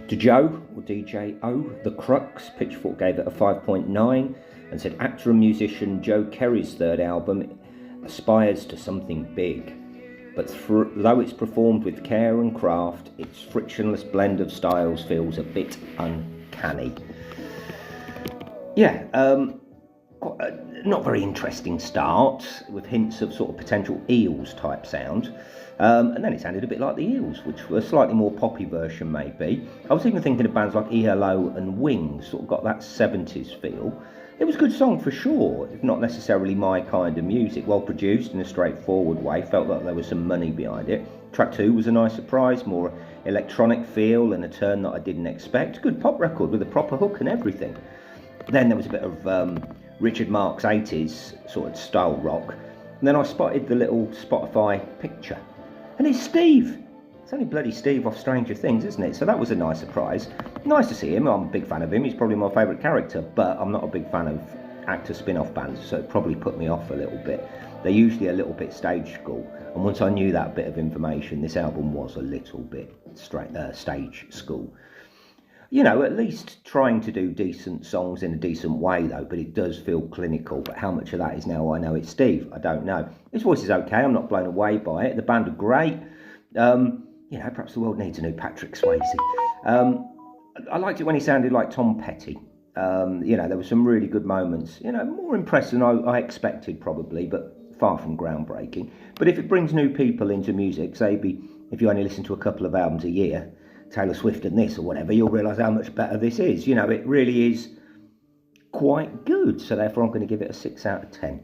Djo, or Djo The Crux, Pitchfork gave it a 5.9 and said actor and musician Joe Kerry's third album aspires to something big, but though it's performed with care and craft, its frictionless blend of styles feels a bit uncanny. Yeah, not very interesting start, with hints of sort of potential Eels type sound. And then it sounded a bit like the Eels, which were a slightly more poppy version maybe. I was even thinking of bands like ELO and Wings, sort of got that 70s feel. It was a good song for sure, if not necessarily my kind of music. Well produced in a straightforward way, felt like there was some money behind it. Track 2 was a nice surprise, more electronic feel and a turn that I didn't expect. Good pop record with a proper hook and everything. Then there was a bit of Richard Marx 80s sort of style rock. And then I spotted the little Spotify picture. And it's Steve. It's only bloody Steve off Stranger Things, isn't it? So that was a nice surprise. Nice to see him. I'm a big fan of him. He's probably my favourite character, but I'm not a big fan of actor spin-off bands, so it probably put me off a little bit. They're usually a little bit stage school, and once I knew that bit of information, this album was a little bit stage school. You know, at least trying to do decent songs in a decent way, though, but it does feel clinical. But how much of that is now I know it's Steve? I don't know. His voice is okay. I'm not blown away by it. The band are great. You know, perhaps the world needs a new Patrick Swayze. I liked it when he sounded like Tom Petty. You know, there were some really good moments. You know, more impressed than I expected, probably, but far from groundbreaking. But if it brings new people into music, say if you only listen to a couple of albums a year, Taylor Swift and this or whatever, you'll realise how much better this is. You know, it really is quite good. So therefore I'm going to give it a 6 out of 10.